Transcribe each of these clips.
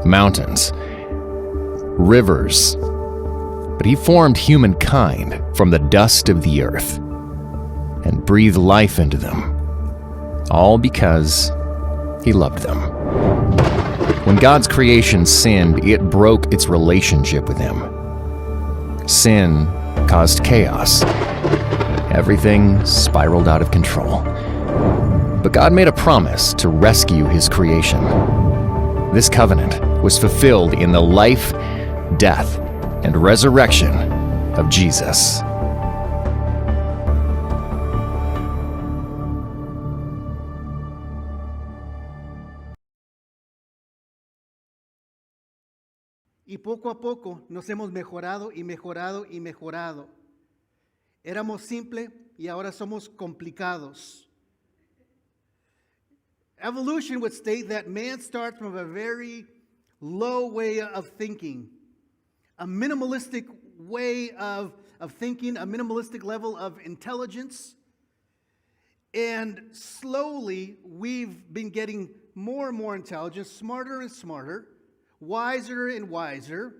mountains, rivers, but he formed humankind from the dust of the earth and breathed life into them, all because he loved them. When God's creation sinned, it broke its relationship with him. Sin caused chaos. Everything spiraled out of control. But God made a promise to rescue his creation. This covenant was fulfilled in the life, death, and resurrection of Jesus. Y poco a poco nos hemos mejorado y mejorado y mejorado. Éramos simples y ahora somos complicados. Evolution would state that man starts from a very low way of thinking, a minimalistic way of thinking, a minimalistic level of intelligence. And slowly we've been getting more and more intelligent, smarter and smarter, wiser and wiser.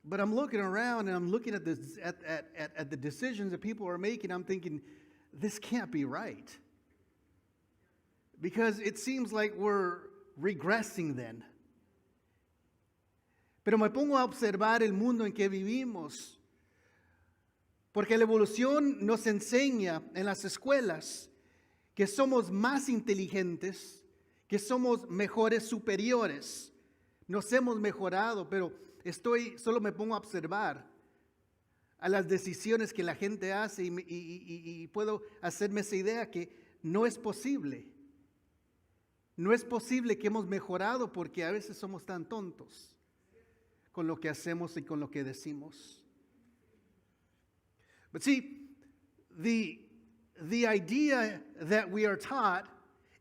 But I'm looking around and I'm looking at the decisions that people are making. I'm thinking, this can't be right. Because it seems like we're regressing then. Pero me pongo a observar el mundo en que vivimos. Porque la evolución nos enseña en las escuelas que somos más inteligentes, que somos mejores superiores. Nos hemos mejorado, pero solo me pongo a observar a las decisiones que la gente hace y puedo hacerme esa idea que no es posible. No es posible que hemos mejorado porque a veces somos tan tontos con lo que hacemos y con lo que decimos. But see, the idea that we are taught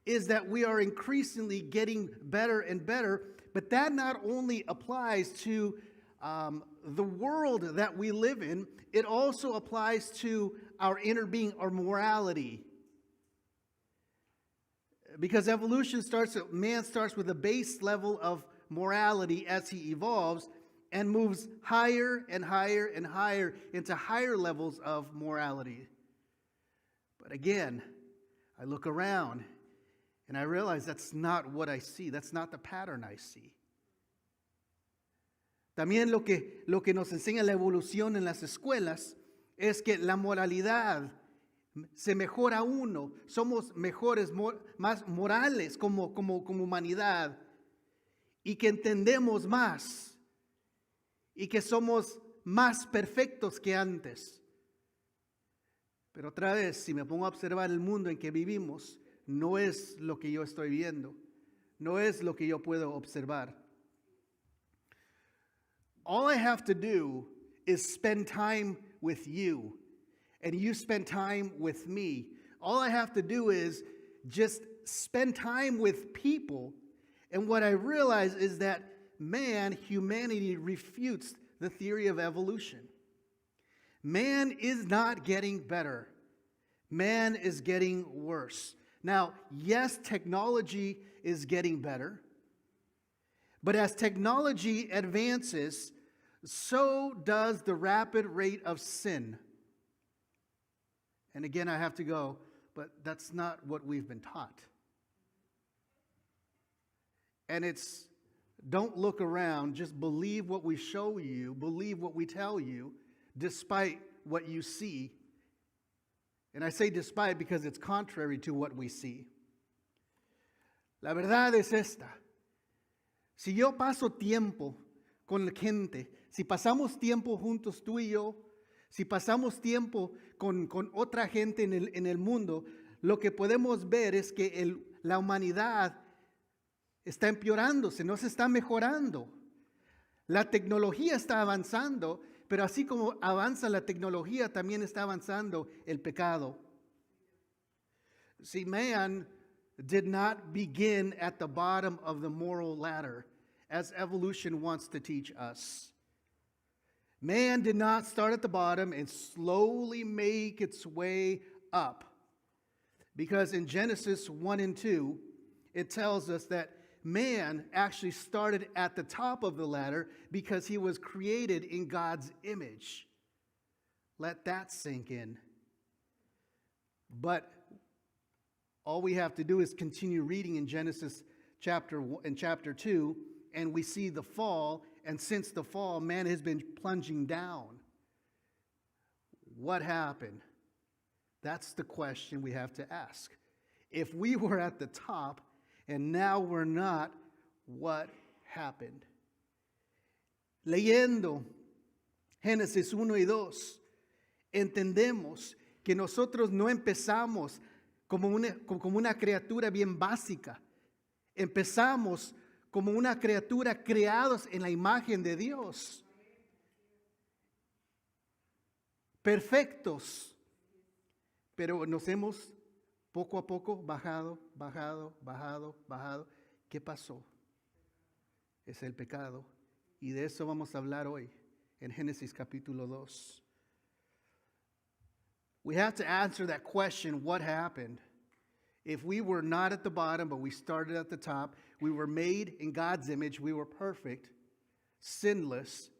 is that we are increasingly getting better and better, but that not only applies to the world that we live in, it also applies to our inner being, our morality. Because man starts with a base level of morality as he evolves and moves higher and higher and higher into higher levels of morality. But again, I look around and I realize that's not what I see. That's not the pattern I see. También lo que nos enseña la evolución en las escuelas es que la moralidad se mejora uno, somos mejores, más morales como humanidad y que entendemos más y que somos más perfectos que antes. Pero otra vez, si me pongo a observar el mundo en que vivimos, no es lo que yo estoy viendo, no es lo que yo puedo observar. All I have to do is spend time with you. And you spend time with me. All I have to do is just spend time with people. And what I realize is that humanity refutes the theory of evolution. Man is not getting better. Man is getting worse. Now, yes, technology is getting better. But as technology advances, so does the rapid rate of sin. And again, I have to go, but that's not what we've been taught. And don't look around, just believe what we show you, believe what we tell you, despite what you see. And I say despite because it's contrary to what we see. La verdad es esta. Si yo paso tiempo con la gente, si pasamos tiempo juntos tú y yo, si pasamos tiempo con otra gente en el mundo, lo que podemos ver es que la humanidad está empeorándose, no se está mejorando. La tecnología está avanzando, pero así como avanza la tecnología, también está avanzando el pecado. See, man did not begin at the bottom of the moral ladder, as evolution wants to teach us. Man did not start at the bottom and slowly make its way up. Because in Genesis 1 and 2, it tells us that man actually started at the top of the ladder because he was created in God's image. Let that sink in. But all we have to do is continue reading in Genesis chapter 2, and we see the fall, and since the fall, man has been plunging down. What happened? That's the question we have to ask. If we were at the top and now we're not, what happened? Leyendo Génesis 1 y 2, entendemos que nosotros no empezamos como una criatura bien básica. Empezamos como una criatura creados en la imagen de Dios. Perfectos. Pero nos hemos poco a poco bajado. ¿Qué pasó? Es el pecado. Y de eso vamos a hablar hoy en Génesis capítulo 2. We have to answer that question, what happened? If we were not at the bottom, but we started at the top, we were made in God's image, we were perfect, sinless.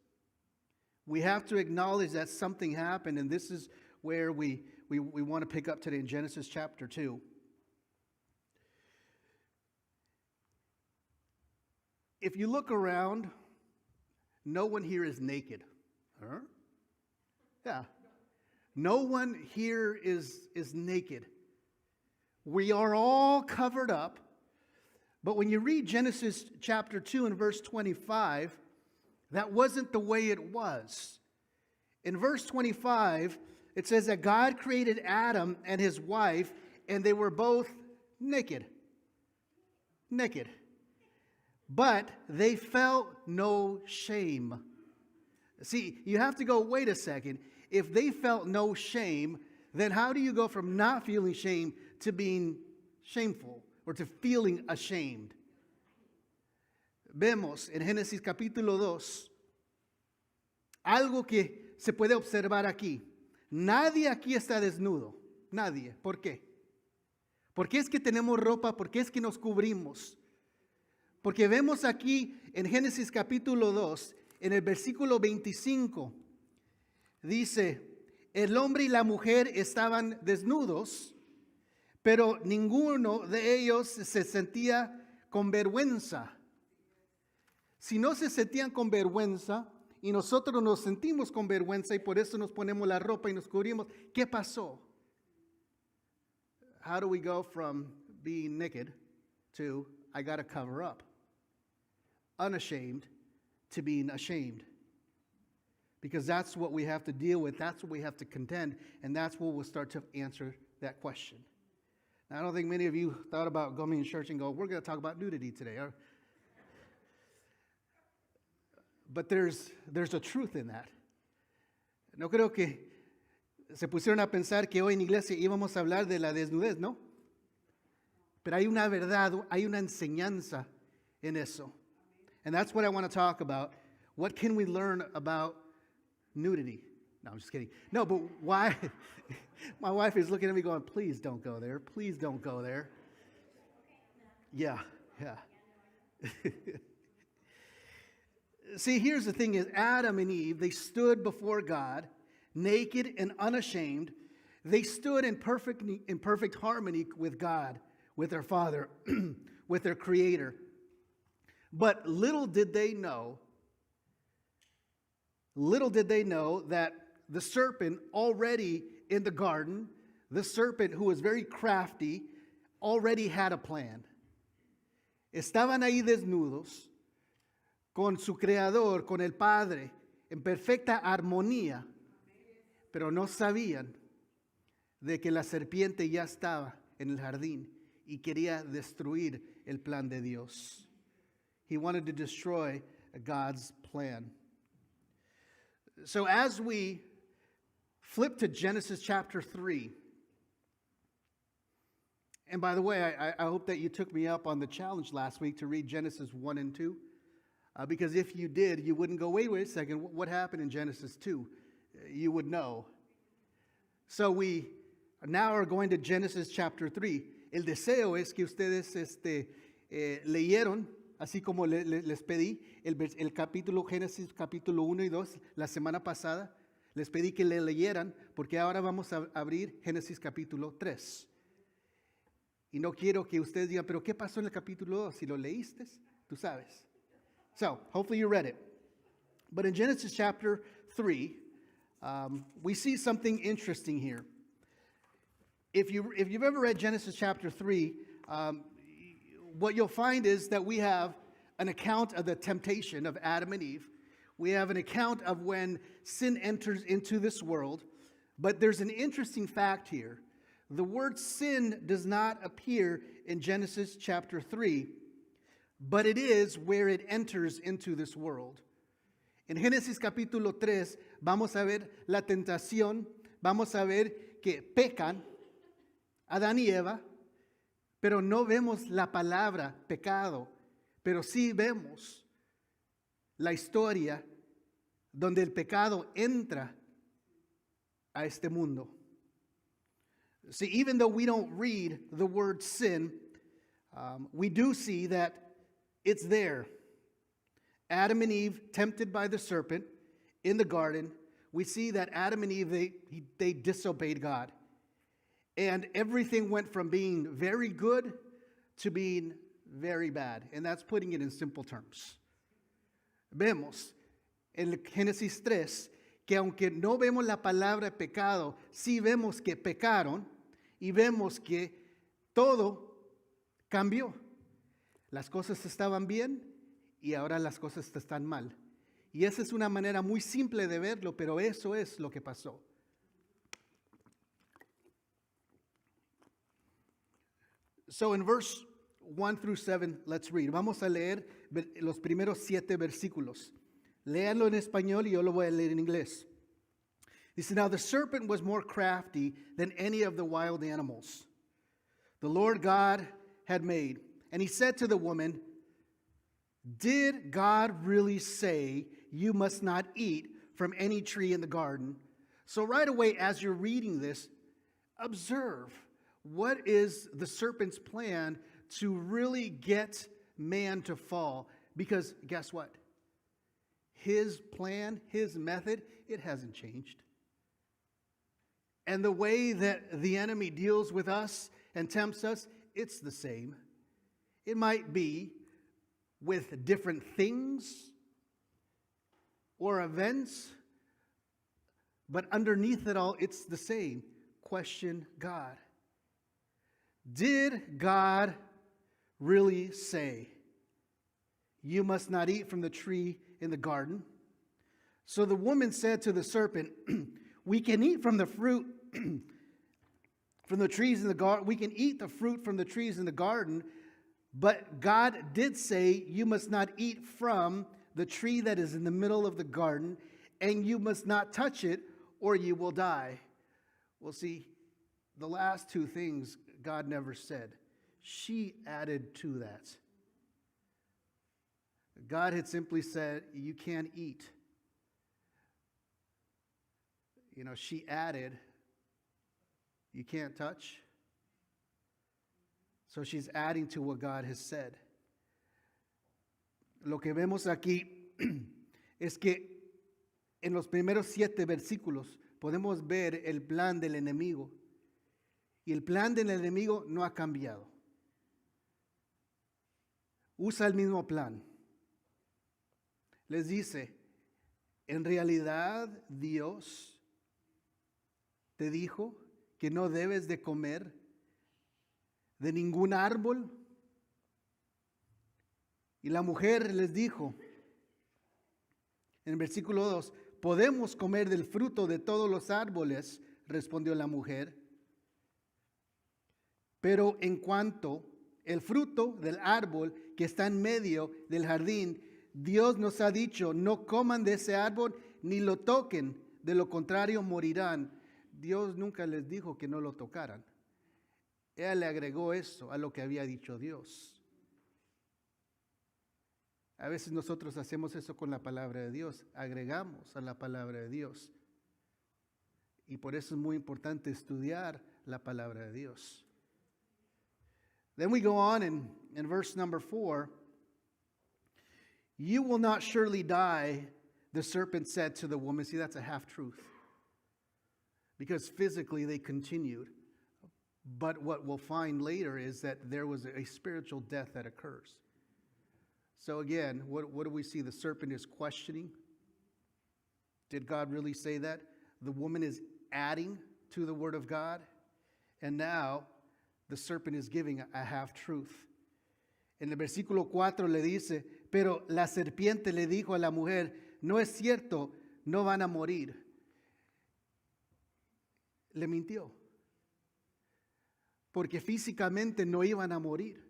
We have to acknowledge that something happened, and this is where we want to pick up today in Genesis chapter 2. If you look around, no one here is naked. Huh? Yeah. No one here is naked. We are all covered up. But when you read Genesis chapter 2 and verse 25, that wasn't the way it was. In verse 25, it says that God created Adam and his wife, and they were both naked. Naked. But they felt no shame. See, you have to go, wait a second. If they felt no shame, then how do you go from not feeling shame to being shameful or to feeling ashamed? Vemos en Génesis capítulo 2 algo que se puede observar aquí. Nadie aquí está desnudo. Nadie. ¿Por qué? ¿Por qué es que tenemos ropa? ¿Por qué es que nos cubrimos? Porque vemos aquí en Génesis capítulo 2, en el versículo 25, dice, el hombre y la mujer estaban desnudos, pero ninguno de ellos se sentía con vergüenza. Si no se sentían con vergüenza, y nosotros nos sentimos con vergüenza y por eso nos ponemos la ropa y nos cubrimos, ¿qué pasó? How do we go from being naked to I got to cover up? Unashamed to being ashamed. Because that's what we have to deal with, that's what we have to contend, and that's what we'll start to answer that question. Now, I don't think many of you thought about coming to church and go, we're going to talk about nudity today. But there's a truth in that. No creo que se pusieron a pensar que hoy en iglesia íbamos a hablar de la desnudez, ¿no? Pero hay una verdad, hay una enseñanza en eso. And that's what I want to talk about. What can we learn about nudity? No, I'm just kidding. No, but why? My wife is looking at me going, please don't go there. Please don't go there. Yeah. See, here's the thing is Adam and Eve, they stood before God, naked and unashamed. They stood in perfect harmony with God, with their Father, with their Creator. But little did they know that the serpent already in the garden, the serpent who was very crafty, already had a plan. Estaban ahí desnudos, con su creador, con el Padre, en perfecta armonía, pero no sabían de que la serpiente ya estaba en el jardín y quería destruir el plan de Dios. He wanted to destroy God's plan. So as we flip to Genesis chapter 3, and by the way, I hope that you took me up on the challenge last week to read Genesis 1 and 2. Because if you did, you wouldn't go, wait a second, what happened in Genesis 2? You would know. So we now are going to Genesis chapter 3. El deseo es que ustedes leyeron, así como les pedí, el capítulo Génesis, capítulo 1 y 2, la semana pasada, les pedí que le leyeran, porque ahora vamos a abrir Génesis capítulo 3. Y no quiero que ustedes digan, pero ¿qué pasó en el capítulo 2? Si lo leíste, tú sabes. So, hopefully you read it. But in Genesis chapter 3, we see something interesting here. If you've ever read Genesis chapter 3, what you'll find is that we have an account of the temptation of Adam and Eve. We have an account of when sin enters into this world. But there's an interesting fact here. The word sin does not appear in Genesis chapter 3, but it is where it enters into this world. En Génesis capítulo 3 vamos a ver la tentación, vamos a ver que pecan Adán y Eva, pero no vemos la palabra pecado, pero sí vemos la historia donde el pecado entra a este mundo. See, even though we don't read the word sin, we do see that it's there. Adam and Eve, tempted by the serpent in the garden, we see that Adam and Eve, they disobeyed God. And everything went from being very good to being very bad. And that's putting it in simple terms. Vemos en Génesis 3 que aunque no vemos la palabra pecado, sí vemos que pecaron y vemos que todo cambió. Las cosas estaban bien y ahora las cosas están mal. Y esa es una manera muy simple de verlo, pero eso es lo que pasó. So in verse 1 through 7, let's read. Vamos a leer los primeros 7 versículos. Léanlo en español y yo lo voy a leer en inglés. Dice, now the serpent was more crafty than any of the wild animals the Lord God had made. And he said to the woman, did God really say you must not eat from any tree in the garden? So right away, as you're reading this, observe what is the serpent's plan to really get man to fall. Because guess what? His plan, his method, it hasn't changed. And the way that the enemy deals with us and tempts us, it's the same. It might be with different things or events, but underneath it all, it's the same. Question God. Did God really say, you must not eat from the tree in the garden? So the woman said to the serpent, we can eat from the fruit from the trees in the garden. We can eat the fruit from the trees in the garden, but God did say, you must not eat from the tree that is in the middle of the garden, and you must not touch it, or you will die. Well, see, the last 2 things God never said. She added to that. God had simply said, you can't eat. You know, she added, you can't touch. So she's adding to what God has said. Lo que vemos aquí es que en los primeros 7 versículos podemos ver el plan del enemigo. Y el plan del enemigo no ha cambiado. Usa el mismo plan. Les dice, en realidad Dios te dijo que no debes de comer de ningún árbol. Y la mujer les dijo, en el versículo 2, podemos comer del fruto de todos los árboles, respondió la mujer. Pero en cuanto el fruto del árbol que está en medio del jardín, Dios nos ha dicho, no coman de ese árbol ni lo toquen, de lo contrario morirán. Dios nunca les dijo que no lo tocaran. Ella le agregó eso a lo que había dicho Dios. A veces nosotros hacemos eso con la palabra de Dios, agregamos a la palabra de Dios. Y por eso es muy importante estudiar la palabra de Dios. Then we go on and in verse number 4, you will not surely die, the serpent said to the woman. See, that's a half-truth. Because physically they continued. But what we'll find later is that there was a spiritual death that occurs. So again, what do we see? The serpent is questioning. Did God really say that? The woman is adding to the word of God. And now the serpent is giving a half-truth. En el versículo 4 le dice, pero la serpiente le dijo a la mujer, no es cierto, no van a morir. Le mintió. Porque físicamente no iban a morir.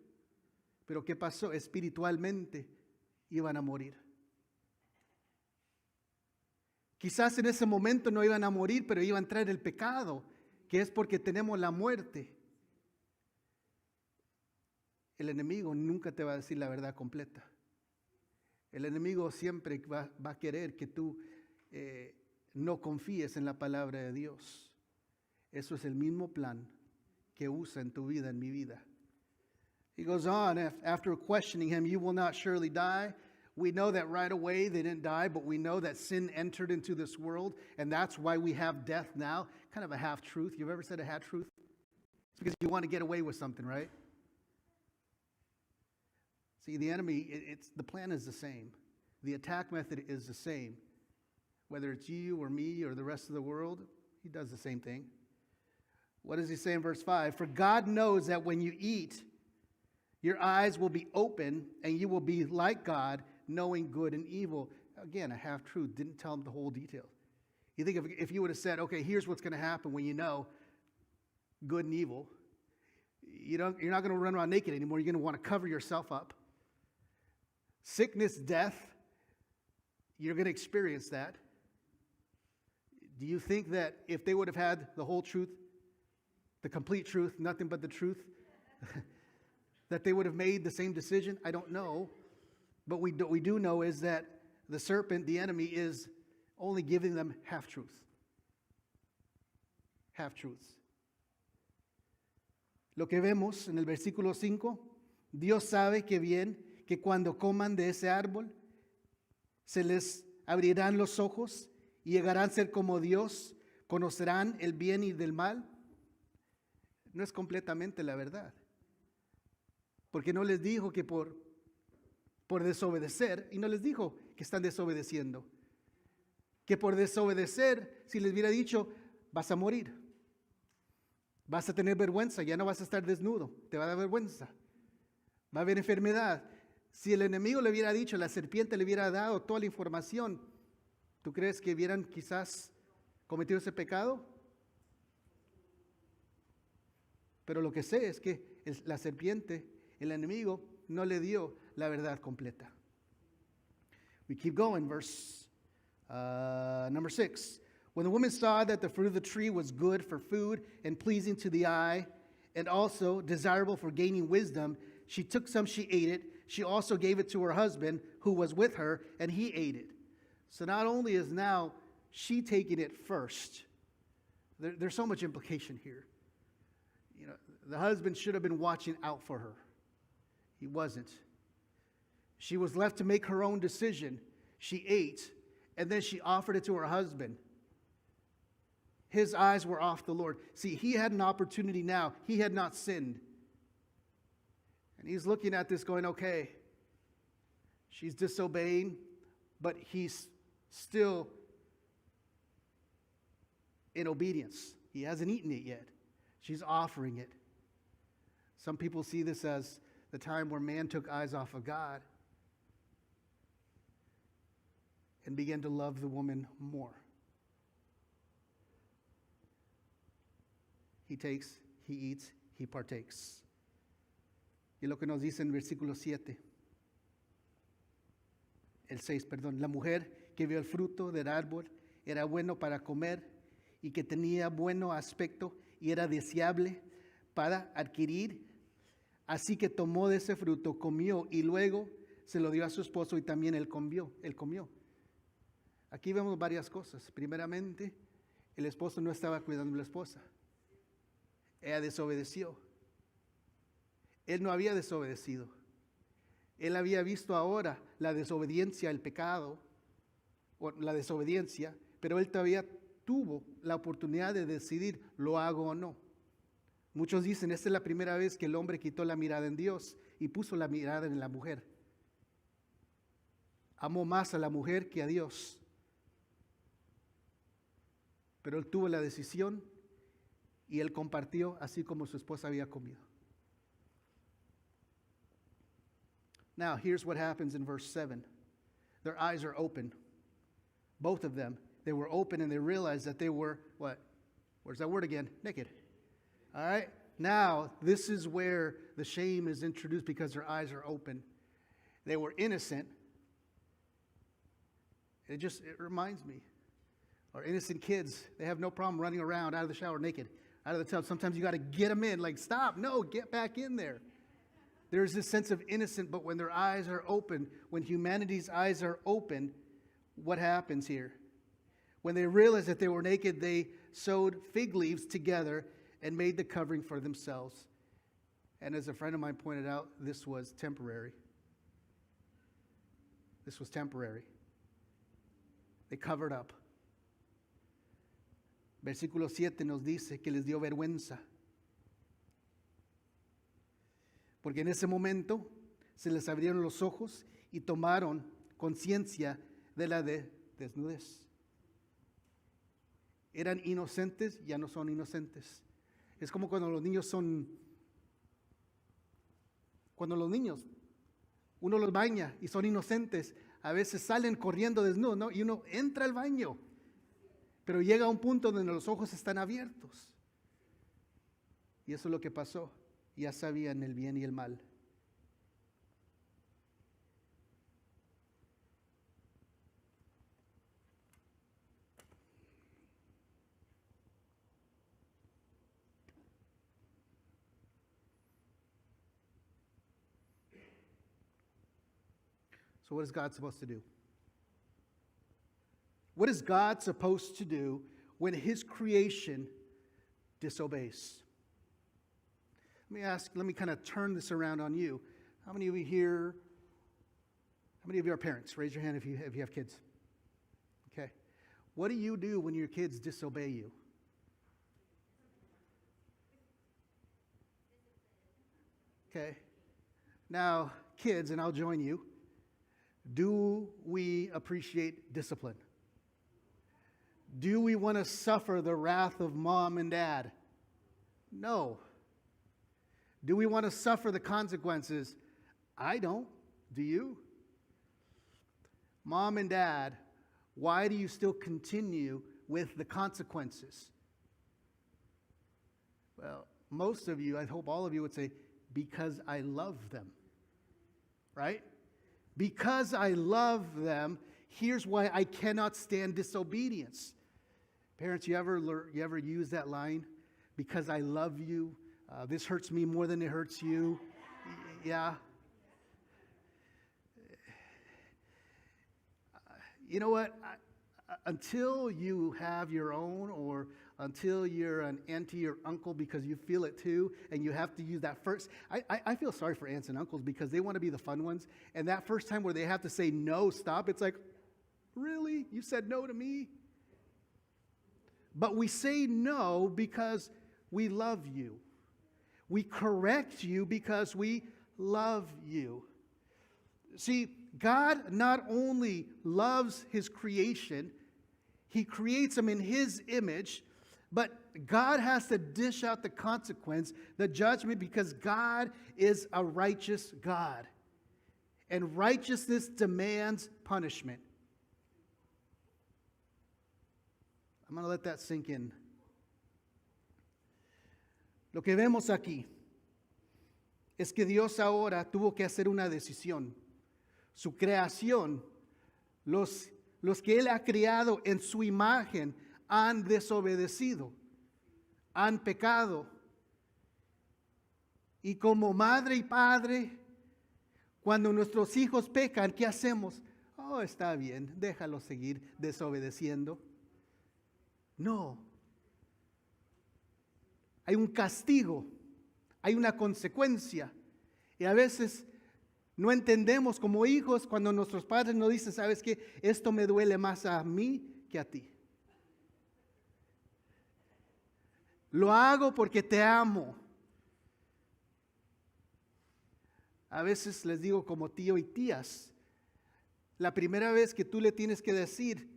Pero ¿qué pasó? Espiritualmente iban a morir. Quizás en ese momento no iban a morir, pero iba a entrar el pecado, que es porque tenemos la muerte. El enemigo nunca te va a decir la verdad completa. El enemigo siempre va a querer que tú no confíes en la palabra de Dios. Eso es el mismo plan que usa en tu vida, en mi vida. He goes on, after questioning him, you will not surely die. We know that right away they didn't die, but we know that sin entered into this world, and that's why we have death now. Kind of a half-truth. You've ever said a half-truth? It's because you want to get away with something, right? See, the enemy, the plan is the same. The attack method is the same. Whether it's you or me or the rest of the world, he does the same thing. What does he say in verse 5? For God knows that when you eat, your eyes will be open and you will be like God, knowing good and evil. Again, a half-truth. Didn't tell him the whole detail. You think if you would have said, okay, here's what's going to happen when you know good and evil. You're not going to run around naked anymore. You're going to want to cover yourself up. Sickness, death, you're going to experience that. Do you think that if they would have had the whole truth, the complete truth, nothing but the truth, that they would have made the same decision? I don't know. But what we do know is that the serpent, the enemy, is only giving them half-truths. Half-truths. Lo que vemos en el versículo 5, Dios sabe que bien que cuando coman de ese árbol, se les abrirán los ojos y llegarán a ser como Dios, conocerán el bien y del mal. No es completamente la verdad. Porque no les dijo que por desobedecer, y no les dijo que están desobedeciendo. Que por desobedecer, si les hubiera dicho, vas a morir. Vas a tener vergüenza, ya no vas a estar desnudo, te va a dar vergüenza. Va a haber enfermedad. Si el enemigo le hubiera dicho, la serpiente le hubiera dado toda la información, ¿tú crees que hubieran quizás cometido ese pecado? Pero lo que sé es que la serpiente, el enemigo, no le dio la verdad completa. We keep going, verse number 6. When the woman saw that the fruit of the tree was good for food and pleasing to the eye, and also desirable for gaining wisdom, she took some, she ate it. She also gave it to her husband who was with her, and he ate it. So not only is now she taking it first, there's so much implication here. You know, the husband should have been watching out for her. He wasn't. She was left to make her own decision. She ate, and then she offered it to her husband. His eyes were off the Lord. See, he had an opportunity now. He had not sinned. And he's looking at this going, okay, she's disobeying, but he's still in obedience. He hasn't eaten it yet. She's offering it. Some people see this as the time where man took eyes off of God and began to love the woman more. He takes, he eats, he partakes. Y lo que nos dice en versículo 7, el 6, perdón, la mujer que vio el fruto del árbol era bueno para comer y que tenía bueno aspecto y era deseable para adquirir, así que tomó de ese fruto, comió y luego se lo dio a su esposo y también él comió. Aquí vemos varias cosas. Primeramente, el esposo no estaba cuidando a la esposa. Ella desobedeció. Él no había desobedecido. Él había visto ahora la desobediencia, el pecado, o la desobediencia, pero él todavía tuvo la oportunidad de decidir, ¿lo hago o no? Muchos dicen, esta es la primera vez que el hombre quitó la mirada en Dios y puso la mirada en la mujer. Amó más a la mujer que a Dios. Pero él tuvo la decisión y él compartió así como su esposa había comido. Now, here's what happens in verse 7. Their eyes are open. Both of them. They were open and they realized that they were, what? Where's that word again? Naked. All right? Now, this is where the shame is introduced because their eyes are open. They were innocent. It reminds me. Or innocent kids, they have no problem running around out of the shower naked, out of the tub. Sometimes you got to get them in, like, stop, no, get back in there. There's this sense of innocent, but when their eyes are open, when humanity's eyes are open, what happens here? When they realized that they were naked, they sewed fig leaves together and made the covering for themselves. And as a friend of mine pointed out, this was temporary. This was temporary. They covered up. Versículo 7 nos dice que les dio vergüenza. Porque en ese momento se les abrieron los ojos y tomaron conciencia de la desnudez. Eran inocentes, ya no son inocentes. Es como cuando los niños uno los baña y son inocentes, a veces salen corriendo desnudos, ¿no? Y uno entra al baño, pero llega a un punto donde los ojos están abiertos. Y eso es lo que pasó. Ya sabían el bien y el mal. So what is God supposed to do? What is God supposed to do when His creation disobeys? Let me kind of turn this around on you. How many of you are parents? Raise your hand if you have kids. Okay. What do you do when your kids disobey you? Okay. Now, kids, and I'll join you, do we appreciate discipline? Do we want to suffer the wrath of mom and dad? No. Do we want to suffer the consequences? I don't. Do you? Mom and dad, why do you still continue with the consequences? Well, most of you, I hope all of you would say, because I love them. Right? Because I love them, here's why I cannot stand disobedience. Parents, you ever use that line? Because I love you. This hurts me more than it hurts you. Yeah. You know what? Until you have your own, or until you're an auntie or uncle because you feel it too, and you have to use that first. I feel sorry for aunts and uncles because they want to be the fun ones. And that first time where they have to say, no, stop, it's like, really? You said no to me? But we say no because we love you. We correct you because we love you. See, God not only loves His creation, He creates them in His image, but God has to dish out the consequence, the judgment, because God is a righteous God. And righteousness demands punishment. I'm going to let that sink in. Lo que vemos aquí es que Dios ahora tuvo que hacer una decisión. Su creación, los que Él ha creado en su imagen, han desobedecido, han pecado. Y como madre y padre, cuando nuestros hijos pecan, ¿qué hacemos? Oh, está bien, déjalo seguir desobedeciendo. No. Hay un castigo, hay una consecuencia. Y a veces No entendemos como hijos cuando nuestros padres nos dicen, ¿sabes qué? Esto me duele más a mí que a ti. Lo hago porque te amo. A veces les digo como tío y tías, la primera vez que tú le tienes que decir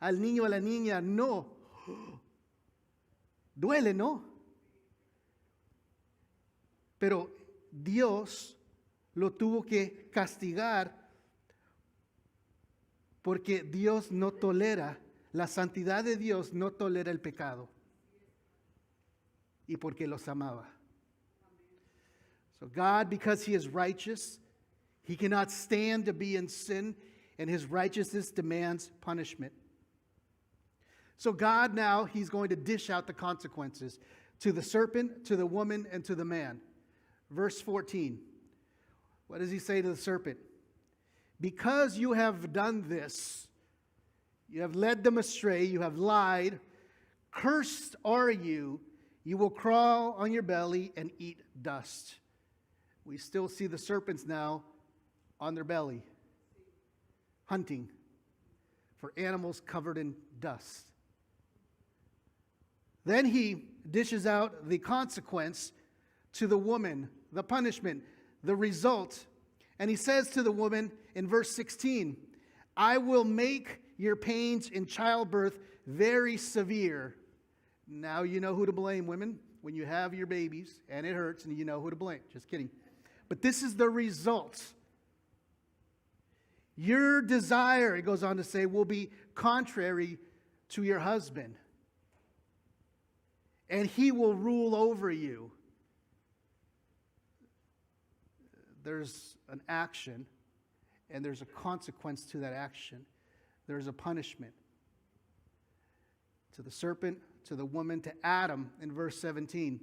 al niño o a la niña, no, duele, ¿no? Pero Dios lo tuvo que castigar porque Dios no tolera, la santidad de Dios no tolera el pecado. Y porque los amaba. So God, because He is righteous, He cannot stand to be in sin, and His righteousness demands punishment. So God now, He's going to dish out the consequences to the serpent, to the woman, and to the man. Verse 14. What does He say to the serpent? Because you have done this, you have led them astray, you have lied, cursed are you, you will crawl on your belly and eat dust. We still see the serpents now on their belly, hunting for animals covered in dust. Then He dishes out the consequence to the woman, the punishment, the result. And He says to the woman in verse 16, I will make your pains in childbirth very severe. Now you know who to blame, women, when you have your babies and it hurts and you know who to blame. Just kidding. But this is the result. Your desire, it goes on to say, will be contrary to your husband. And he will rule over you. There's an action, and there's a consequence to that action. There's a punishment. To the serpent, to the woman, to Adam in verse 17.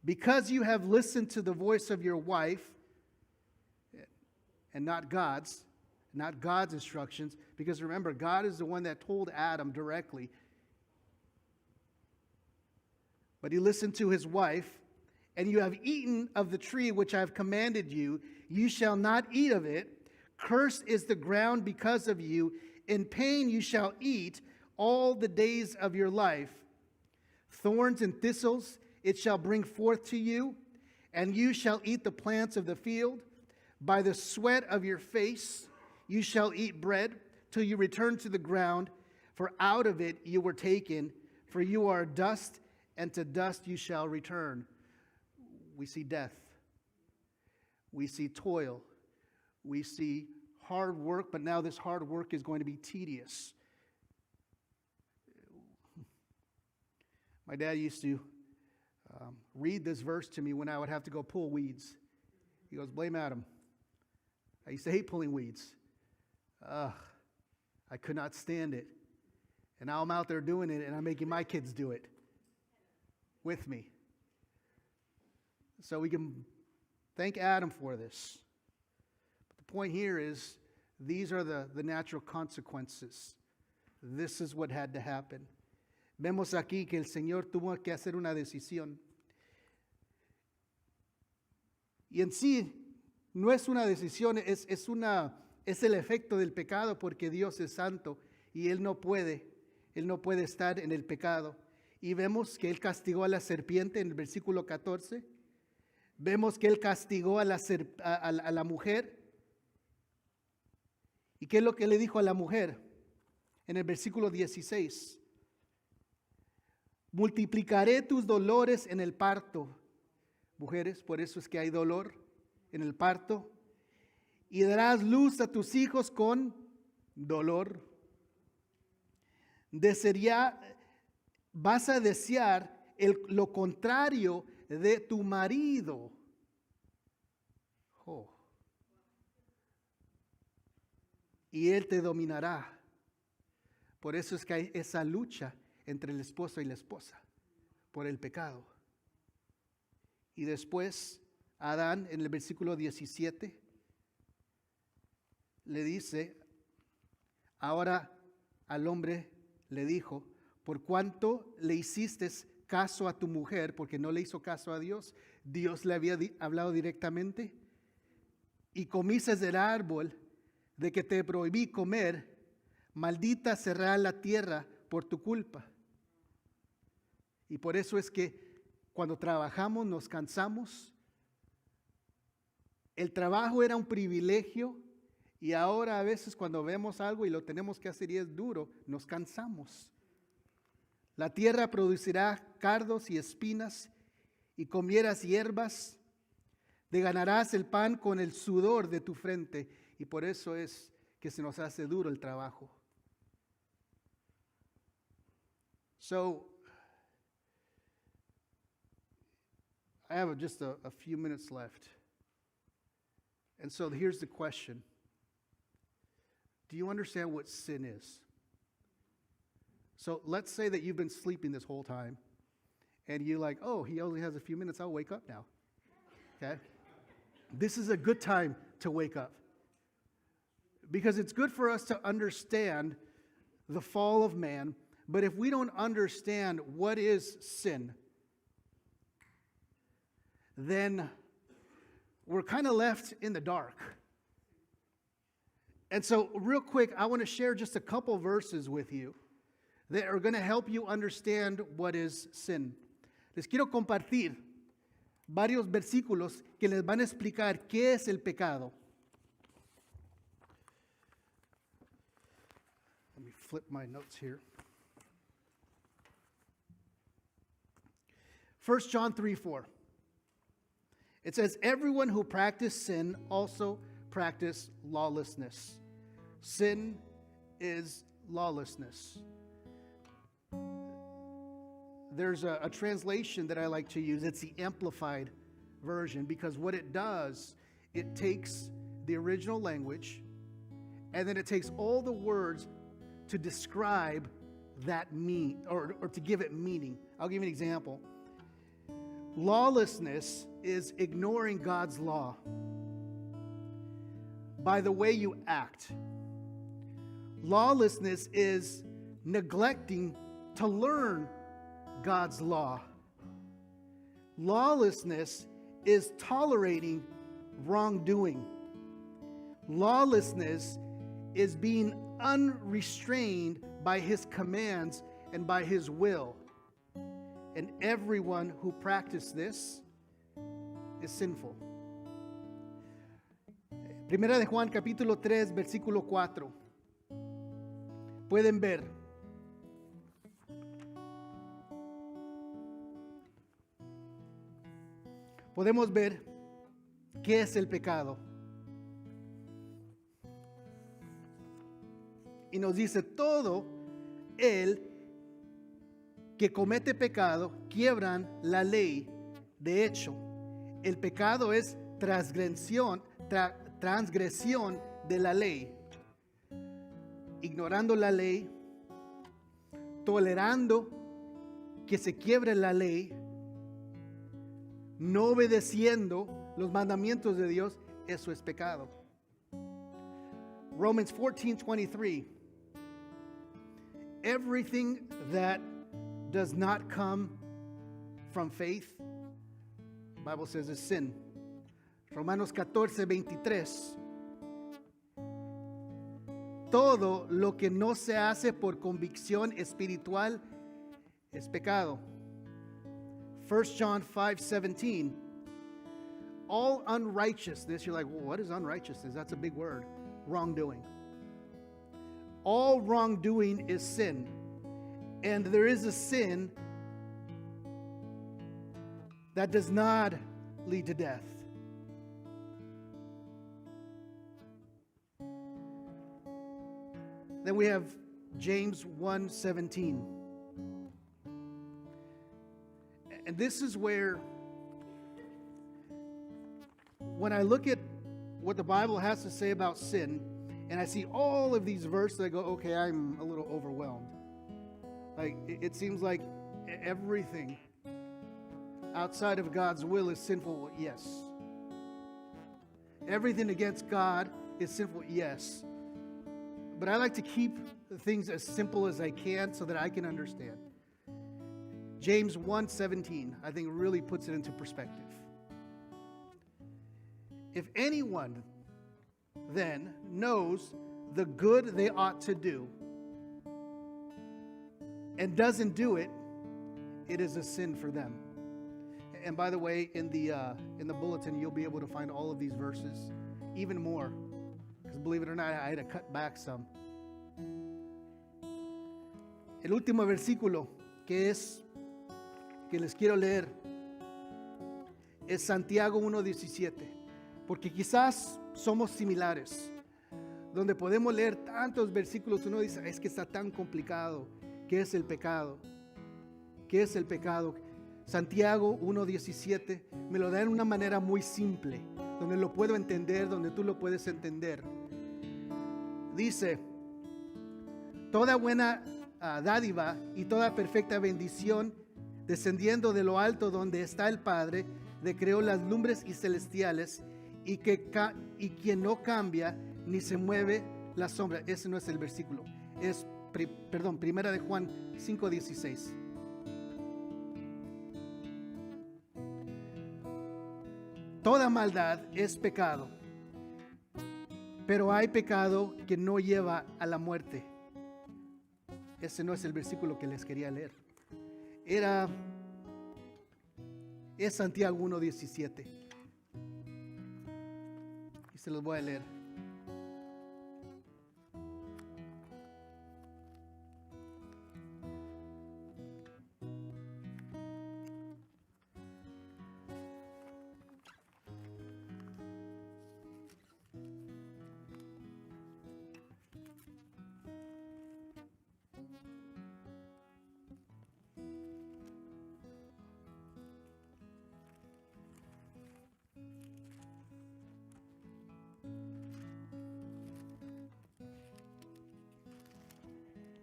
Because you have listened to the voice of your wife, and not God's instructions, because remember, God is the one that told Adam directly. But he listened to his wife, and you have eaten of the tree which I have commanded you. You shall not eat of it. Cursed is the ground because of you. In pain you shall eat all the days of your life. Thorns and thistles it shall bring forth to you, and you shall eat the plants of the field. By the sweat of your face you shall eat bread till you return to the ground, for out of it you were taken, for you are dust, and to dust you shall return. We see death. We see toil. We see hard work, but now this hard work is going to be tedious. My dad used to read this verse to me when I would have to go pull weeds. He goes, blame Adam. I used to hate pulling weeds. I could not stand it. And now I'm out there doing it, and I'm making my kids do it with me. So we can thank Adam for this. But the point here is, these are the natural consequences. This is what had to happen. Vemos aquí que el Señor tuvo que hacer una decisión. Y en sí, no es una decisión, es el efecto del pecado, porque Dios es santo y Él no puede estar en el pecado. Y vemos que Él castigó a la serpiente en el versículo 14. Vemos que Él castigó a la mujer. ¿Y qué es lo que le dijo a la mujer? En el versículo 16. Multiplicaré tus dolores en el parto. Mujeres, por eso es que hay dolor en el parto. Y darás luz a tus hijos con dolor. Vas a desear lo contrario de tu marido. Oh. Y él te dominará. Por eso es que hay esa lucha entre el esposo y la esposa por el pecado. Y después Adán, en el versículo 17, le dice, ahora al hombre le dijo, por cuanto le hiciste caso a tu mujer, porque no le hizo caso a Dios, Dios le había hablado directamente, y comiste del árbol de que te prohibí comer, maldita será la tierra por tu culpa. Y por eso es que cuando trabajamos nos cansamos. El trabajo era un privilegio y ahora a veces cuando vemos algo y lo tenemos que hacer y es duro, nos cansamos. La tierra producirá cardos y espinas y comieras hierbas. Te ganarás el pan con el sudor de tu frente. Y por eso es que se nos hace duro el trabajo. So, I have just a few minutes left. And so here's the question. Do you understand what sin is? So let's say that you've been sleeping this whole time. And you're like, oh, he only has a few minutes. I'll wake up now. Okay? This is a good time to wake up. Because it's good for us to understand the fall of man. But if we don't understand what is sin, then we're kind of left in the dark. And so real quick, I want to share just a couple verses with you that are going to help you understand what is sin. Les quiero compartir varios versículos que les van a explicar qué es el pecado. Let me flip my notes here. 1 John 3:4. It says, everyone who practices sin also practices lawlessness. Sin is lawlessness. There's a translation that I like to use. It's the Amplified version because what it does, it takes the original language and then it takes all the words to describe that or to give it meaning. I'll give you an example. Lawlessness is ignoring God's law by the way you act. Lawlessness is neglecting to learn God's law. Lawlessness is tolerating wrongdoing. Lawlessness is being unrestrained by His commands and by His will. And everyone who practices this is sinful. Primera de Juan capítulo 3 versículo 4. Pueden ver. Podemos ver qué es el pecado. Y nos dice todo el que comete pecado quiebran la ley. De hecho, el pecado es transgresión de la ley. Ignorando la ley, tolerando que se quiebre la ley, no obedeciendo los mandamientos de Dios, eso es pecado. Romans 14:23. Everything that does not come from faith, the Bible says, is sin. Romanos 14:23. Todo lo que no se hace por convicción espiritual es pecado. 1 John 5:17. All unrighteousness, you're like, well, what is unrighteousness? That's a big word. Wrongdoing. All wrongdoing is sin. And there is a sin that does not lead to death. Then we have James 1:17. And this is where, when I look at what the Bible has to say about sin, and I see all of these verses, I go, okay, I'm a little overwhelmed. Like, it seems like everything outside of God's will is sinful, yes. Everything against God is sinful, yes. But I like to keep things as simple as I can so that I can understand. James 1:17, I think, really puts it into perspective. If anyone then knows the good they ought to do and doesn't do it, it is a sin for them. And by the way, in the bulletin, you'll be able to find all of these verses, even more, because believe it or not, I had to cut back some. El último versículo que les quiero leer es Santiago 1:17, porque quizás somos similares, donde podemos leer tantos versículos, uno dice, es que está tan complicado. ¿Qué es el pecado? ¿Qué es el pecado? Santiago 1:17 me lo da en una manera muy simple, donde lo puedo entender, donde tú lo puedes entender. Dice, toda buena dádiva y toda perfecta bendición descendiendo de lo alto donde está el Padre, de creó las lumbres y celestiales, y quien no cambia ni se mueve la sombra. Ese no es el versículo, es Primera de Juan 5:16. Toda maldad es pecado, pero hay pecado que no lleva a la muerte. Ese no es el versículo que les quería leer. Es Santiago 1:17. Y se los voy a leer.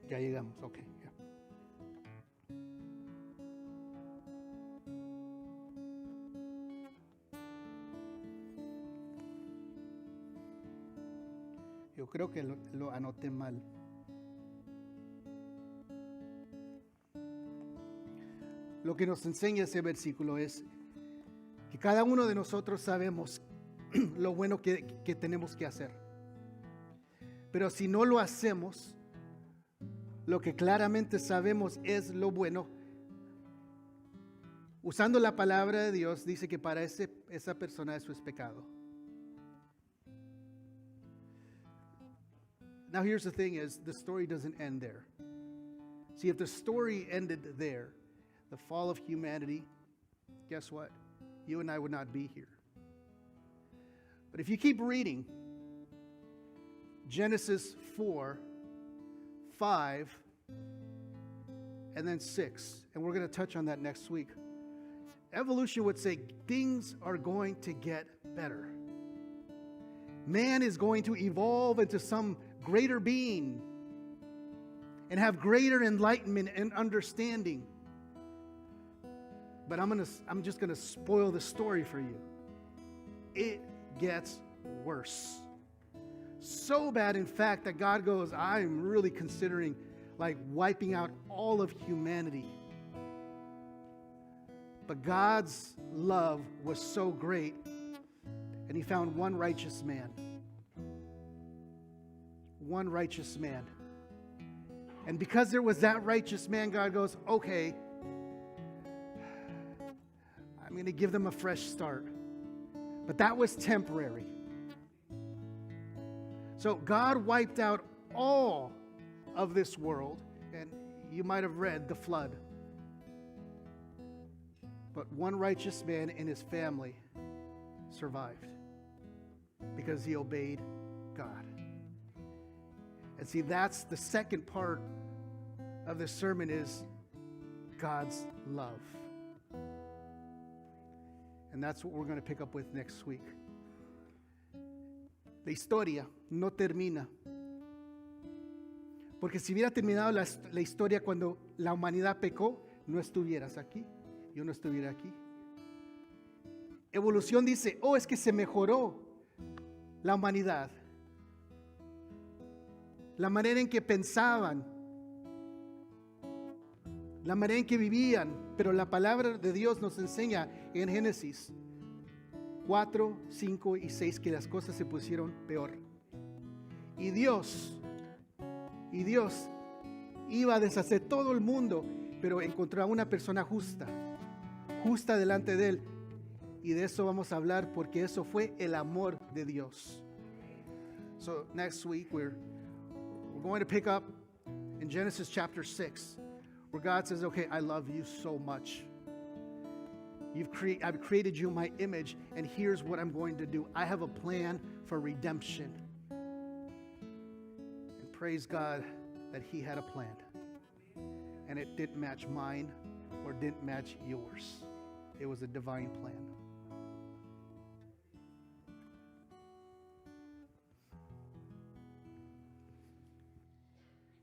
Ya llegamos, ok. Ya. Yo creo que lo anoté mal. Lo que nos enseña ese versículo es que cada uno de nosotros sabemos lo bueno que tenemos que hacer. Pero si no lo hacemos, lo que claramente sabemos es lo bueno. Usando la palabra de Dios, dice que para esa persona eso es pecado. Now here's the thing is, the story doesn't end there. See, if the story ended there, the fall of humanity, guess what? You and I would not be here. But if you keep reading, Genesis 4, 5, and then 6, and we're going to touch on that next week. Evolution would say things are going to get better. Man is going to evolve into some greater being and have greater enlightenment and understanding. But I'm just going to spoil the story for you. It gets worse. So bad, in fact, that God goes, I'm really considering like wiping out all of humanity. But God's love was so great, and He found one righteous man. One righteous man. And because there was that righteous man, God goes, okay, I'm going to give them a fresh start. But that was temporary. So God wiped out all of this world, and you might have read the flood. But one righteous man and his family survived because he obeyed God. And see, that's the second part of the sermon is God's love. And that's what we're going to pick up with next week. La historia no termina. Porque si hubiera terminado la historia cuando la humanidad pecó, no estuvieras aquí, yo no estuviera aquí. Evolución dice, es que se mejoró la humanidad. La manera en que pensaban, la manera en que vivían, pero la palabra de Dios nos enseña en Génesis 4, 5 y 6 que las cosas se pusieron peor. Y Dios iba a deshacer todo el mundo, pero encontró a una persona justa delante de él. Y de eso vamos a hablar porque eso fue el amor de Dios. So next week we're going to pick up in Genesis chapter 6, where God says, okay, I love you so much. I've created you in my image, and here's what I'm going to do. I have a plan for redemption. And praise God that he had a plan. And it didn't match mine or didn't match yours. It was a divine plan.